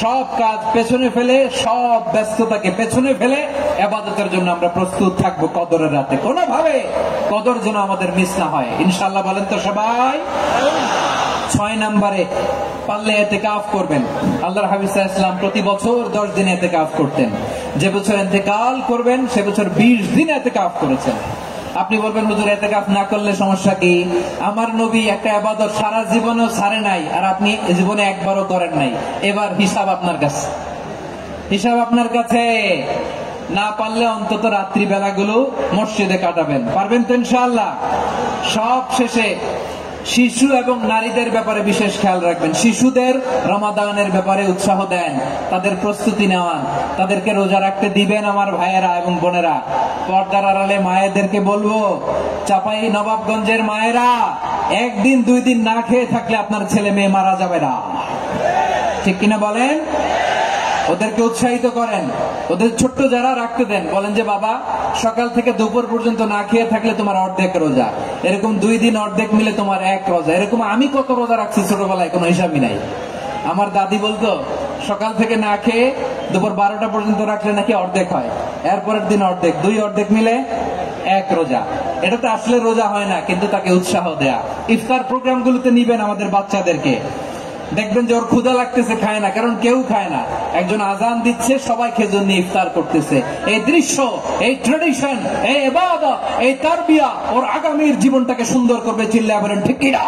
সব কাজ পেছনে ফেলে, সব ব্যস্ততাকে পেছনে ফেলে ইবাদতের জন্য আমরা প্রস্তুত থাকবো কদরের রাতে। কোনোভাবে কদর যেন আমাদের মিস না হয়, ইনশাআল্লাহ। বলেন তো সবাই। 6 নম্বরে পারলে ইতিকাফ করবেন। আল্লাহর হাবিব সাল্লাল্লাহু আলাইহি ওয়াসাল্লাম প্রতি বছর 10 দিন ইতিকাফ করতেন। যে বছর ইন্তেকাল করবেন সে বছর 20 দিন ইতিকাফ করেছেন। আপনি বলবেন হুজুর ইতিকাফ না করলে সমস্যা কি? আমার নবী একটা ইবাদত সারা জীবনেও ছাড়ে নাই, আর আপনি জীবনে একবারও করেন নাই। এবার হিসাব আপনার কাছে, হিসাব আপনার কাছে। না পারলে অন্তত রাত্রি বেলাগুলো মসজিদে কাটাবেন, পারবেন তো ইনশাআল্লাহ? সব শেষে শিশু এবং নারীদের ব্যাপারে বিশেষ খেয়াল রাখবেন। শিশুদের রমাদানের ব্যাপারে উৎসাহ দেন, তাদের প্রস্তুতি নেওয়ান, তাদেরকে রোজা রাখতে দিবেন। আমার ভাইয়েরা এবং বোনেরা, পর্দার আড়ালে মায়েদেরকে বলবো, চাপাই নবাবগঞ্জের মায়েরা, 1 দিন 2 দিন না খেয়ে থাকলে আপনার ছেলে মেয়ে মারা যাবে না, ঠিক কিনা বলেন? ওদেরকে উৎসাহিত করেন, ওদের ছোট্ট যারা রাখতে দেন, বলেন যে বাবা সকাল থেকে দুপুর পর্যন্ত না খেয়ে থাকলে তোমার অর্ধেক রোজা, এরকম 2 দিন অর্ধেক মিলে তোমার 1 রোজা। এরকম আমি কত রোজা রাখছি ছোটবেলায় কোনো হিসাবই নাই। আমার দাদি বলতো সকাল থেকে না খেয়ে দুপুর 12টা পর্যন্ত রাখলে নাকি অর্ধেক হয়, এরপরের দিন অর্ধেক, 2 অর্ধেক মিলে 1 রোজা। এটা তো আসলে রোজা হয় না, কিন্তু তাকে উৎসাহ দেয়া। ইফতার প্রোগ্রামগুলোতে নিবেন আমাদের বাচ্চাদেরকে, দেখবেন যে ওর ক্ষুধা লাগতেছে, খায় না, কারণ কেউ খায় না। একজন আজান দিচ্ছে, সবাই খেজুর নিয়ে ইফতার করতেছে। এই দৃশ্য, এই ট্রেডিশন, এই ইবাদত, এই তারবিয়া ওর আগামীর জীবনটাকে সুন্দর করবে। চিল্লায়া বলেন ঠিক কিনা?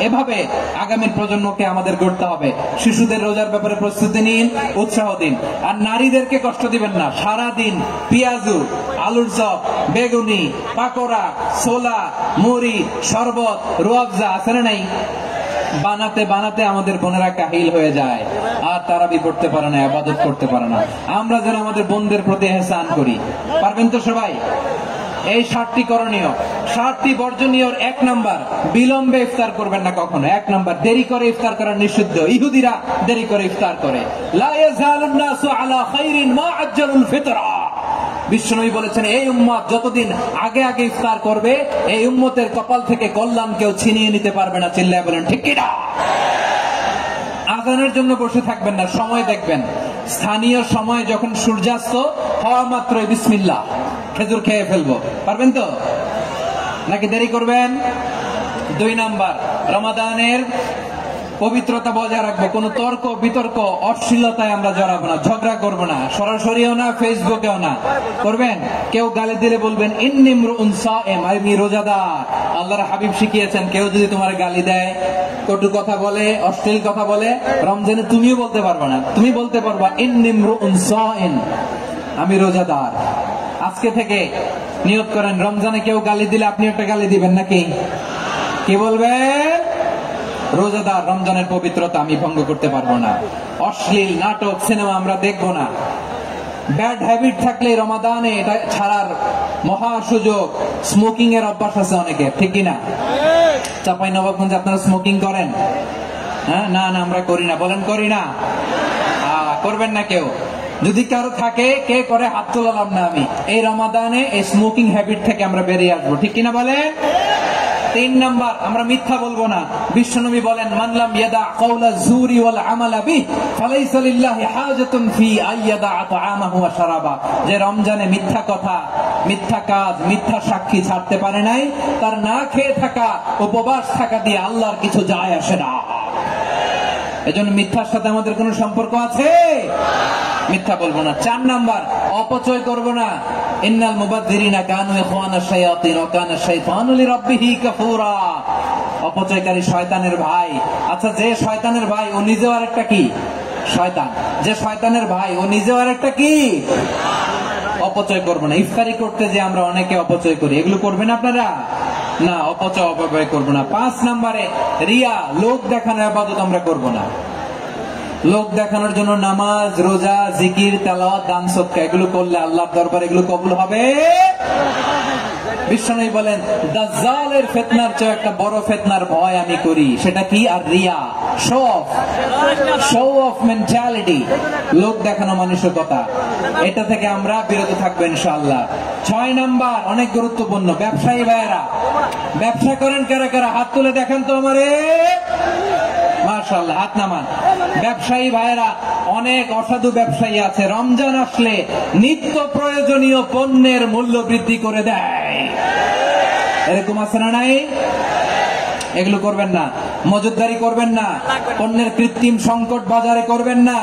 এভাবে আগামীর প্রজন্মকে আমাদের গড়তে হবে। শিশুদের রোজার ব্যাপারে প্রস্তুতি নিন, উৎসাহ দিন। আর নারীদেরকে কষ্ট দিবেন না। সারা দিন পেঁয়াজু, আলুর চপ, বেগুনি, পাকোড়া, ছোলা, মুড়ি, শরবত, রুয়াবজা আছে না নাই? বানাতে বানাতে আমাদের বোনেরা কাহিল হয়ে যায়, আর তারাবি পড়তে পারে না, ইবাদত করতে পারে না। আমরা যেন আমাদের বোনদের প্রতি ইহসান করি, পারবেন তো সবাই? এই 7টি করণীয়, 7টি বর্জনীয়। 1 নাম্বার, বিলম্বে ইফতার করবেন না কখনো। 1 নাম্বার, দেরি করে ইফতার করা নিষিদ্ধ। ইহুদিরা দেরি করে ইফতার করে। লা ইয়াজালুন নাসু আলা খাইরিন মা আজ্জালুল ফিতরা। বিশ্বনবী বলেছেন, এই উম্মত যতদিন আগে আগে ইফতার করবে, এই উম্মতের কপাল থেকে কল্যাণ কেউ ছিনিয়ে নিতে পারবে না। চিল্লায় বলেন ঠিক কিনা? আজানের জন্য বসে থাকবেন না, সময় দেখবেন। স্থানীয় সময় যখন সূর্যাস্ত হওয়া মাত্রই বিসমিল্লাহ, খেজুর খেয়ে ফেলবো, পারবেন তো? নাকি দেরি করবেন? 2 নাম্বার, রমাদানের পবিত্রতা বজায় রাখবো। কোন তর্ক বিতর্ক অশ্লীলতায় আমরা জড়াবো না, ঝগড়া করবো না, সরাসরিও না, ফেসবুকেও না। করবেন? কেউ গালি দিলে বলবেন ইন্নী ইমরুউন সায়েম, আমি রোজাদার। আল্লাহর হাবিব শিখিয়েছেন, কেউ যদি তোমার গালি দেয়, কটু কথা বলে, অশ্লীল কথা বলে, রমজানে তুমিও বলতে পারবে না। তুমি বলতে পারবা ইন্নী ইমরুউন সায়েম, আমি রোজাদার। আজকে থেকে নিয়ত করেন, রমজানে কেউ গালি দিলে আপনি একটা গালি দিবেন নাকি? কি বলবেন? রোজাদার, রমজানের পবিত্রতা আমি ভঙ্গ করতে পারবো না। অশ্লীল নাটক, সিনেমা আমরা দেখবো না। ব্যাড হ্যাবিট থাকলে রমাদানে এটা ছাড়ার মহা সুযোগ। স্মোকিং এর অভ্যাস আছে অনেকের, ঠিক কিনা? চাপাই নবাবগঞ্জে আপনারা স্মোকিং করেন? হ্যাঁ, না না আমরা করি না। বলেন করি না? করবেন না কেউ। যদি কারো থাকে, কে করে হাত তোলালাম না আমি। এই রমাদানে এই স্মোকিং হ্যাবিট থেকে আমরা বেরিয়ে আসবো, ঠিক কিনা বলেন? 3 নাম্বার, আমরা মিথ্যা বলবো না। বিশ্বনবী বলেন, মান লাম ইয়াদা কাওলা যুরি ওয়াল আমালা বিহি ফালাইসা লিল্লাহি হাজাতুন ফি আইয়াদা তাআমাহু ওয়া শারাবা। যে রমজানে মিথ্যা কথা, মিথ্যা কাজ, মিথ্যা সাক্ষী ছাড়তে পারে নাই, তার না খেয়ে থাকা, উপবাস থাকা দিয়ে আল্লাহর কিছু যায় আসে না। এজন্য মিথ্যার সাথে আমাদের কোনো সম্পর্ক আছে? মিথ্যা বলবো না। 4 নাম্বার, অপচয় করবো না। ইন্নাল মুবাযযিরিনা কানু ইখওয়ানাশ শায়াতিন ওয়া কানা শাইতানু লিরাব্বিহি কাফুরা। অপচয়কারী শয়তানের ভাই। আচ্ছা, যে শয়তানের ভাই ও নিজেও আরেকটা কি? শয়তান। যে শয়তানের ভাই ও নিজেও আরেকটা কি? অপচয় করবো না। ইফতারি করতে যে আমরা অনেকে অপচয় করি, এগুলো করবেন আপনারা? না, অপচয় অপব্যয় করবো না। 5 নাম্বারে, রিয়া, লোক দেখানো ইবাদত আমরা করবো না। লোক দেখানোর জন্য নামাজ, রোজা, জিকির, তেলাওয়াত, দান, সদকা এগুলো করলে আল্লাহর দরবারে এগুলো কবুল হবে? বিশ্বনবী বলেন, দাজ্জালের ফিতনার চেয়ে একটা বড় ফিতনার ভয় আমি করি, সেটা কি? আর রিয়া, শো অফ মেন্টালিটি, লোক দেখানো মানসিকতা। এটা থেকে আমরা বিরত থাকবো ইনশাআল্লাহ। 6 নাম্বার অনেক গুরুত্বপূর্ণ, ব্যবসায়ী ভাইয়েরা, ব্যবসা করেন কারা কারা? হাত তুলে দেখেন তো আমারে। মাশাআল্লাহ, হাত নামান। ব্যবসায়ী ভাইয়েরা, অনেক অসাধু ব্যবসায়ী আছে, রমজান আসলে নিত্য প্রয়োজনীয় পণ্যের মূল্য বৃদ্ধি করে দেয়। এরকম আছে না নাই? এগুলো করবেন না, মজুতদারি করবেন না, পণ্যের কৃত্রিম সংকট বাজারে করবেন না।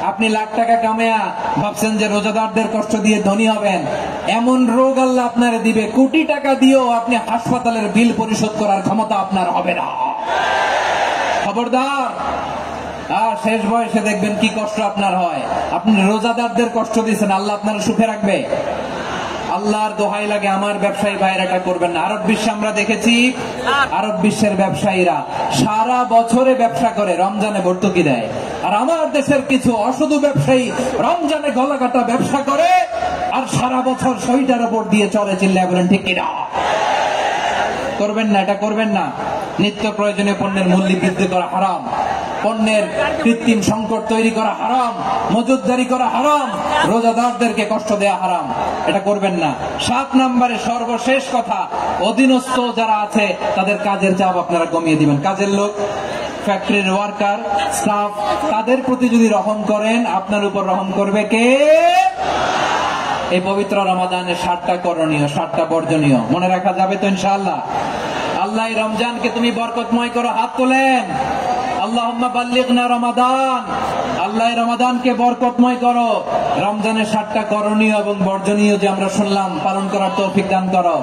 আপনি লাখ টাকা কামায়া ভাবছেন যে রোজাদারদের কষ্ট দিয়ে ধনী হবেন, এমন রোগ আল্লাহ আপনারে দিবে, কোটি টাকা দিয়েও আপনি হাসপাতালের বিল পরিশোধ করার ক্ষমতা আপনার হবে না। খবরদার। আর শেষ বয়সে দেখবেন কি কষ্ট আপনার হয়। আপনি রোজাদারদের কষ্ট দিচ্ছেন, আল্লাহ আপনার সুখে রাখবে? আল্লাহর দোহাই লাগে, আমার ব্যবসায়ী ভাইরা এটা করবেন না। আরব বিশ্বে আমরা দেখেছি, আরব বিশ্বের ব্যবসায়ীরা সারা বছরে ব্যবসা করে, রমজানে ভর্তুকি দেয়। আর আমার দেশের কিছু অসাধু ব্যবসায়ী রমজানে গলা কাটা ব্যবসা করে আর সারা বছর শহীদের উপর দিয়ে চলে। চিল্লায় বলেন ঠিক কিনা? করবেন না, এটা করবেন না। নিত্য প্রয়োজনীয় পণ্যের মূল্য বৃদ্ধি করা হারাম, পণ্যের কৃত্রিম সংকট তৈরি করা হারাম, মজুতদারি করা হারাম, রোজাদারদেরকে কষ্ট দেয়া হারাম, এটা করবেন না। 7 নম্বরে সর্বশেষ কথা, অধীনস্থ যারা আছে তাদের কাজের চাপ আপনারা কমিয়ে দিবেন। কাজের লোক, ফ্যাক্টরির ওয়ার্কার, স্টাফ, তাদের প্রতি যদি রহম করেন, আপনার উপর রহম করবে কে? এই পবিত্র রমাদানের 7টা করণীয়, 7টা বর্জনীয় মনে রাখা যাবে তো ইনশাআল্লাহ? আল্লাহ রমজানকে তুমি বরকতময় করো, হাত তোলেন। আল্লাহুম্মা বাল্লিগনা রমাদান, আল্লাহ রমাদানকে বরকতময় করো। রমজানের 7টা করণীয় এবং বর্জনীয় যে আমরা শুনলাম, পালন করার তৌফিক দান করো।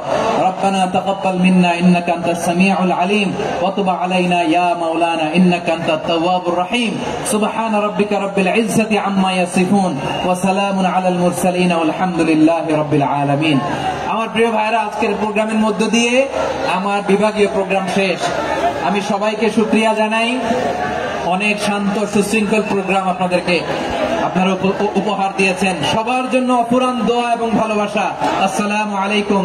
রব্বানা তাকাব্বাল মিন্না ইন্নাকা আনতাস সামিউল আলিম ওয়া তুব আলাইনা ইয়া মাওলানা ইন্নাকা আনতাত তাওয়াবুর রহিম। সুবহানা রাব্বিকা রাব্বিল ইজ্জাতি আম্মা ইয়াসিফুন ওয়া সালামুন আলাল মুরসালিন ওয়ালহামদুলিল্লাহি রাব্বিল আলামিন। আমার প্রিয় ভাইরা, আজকের প্রোগ্রামের মধ্য দিয়ে আমার বিভাগীয় প্রোগ্রাম শেষ। আমি সবাইকে শুকরিয়া জানাই। অনেক শান্ত সুশৃঙ্খল প্রোগ্রাম আপনাদেরকে আপনারা উপহার দিয়েছেন। সবার জন্য অপুরান দোয়া এবং ভালোবাসা। আসসালামু আলাইকুম।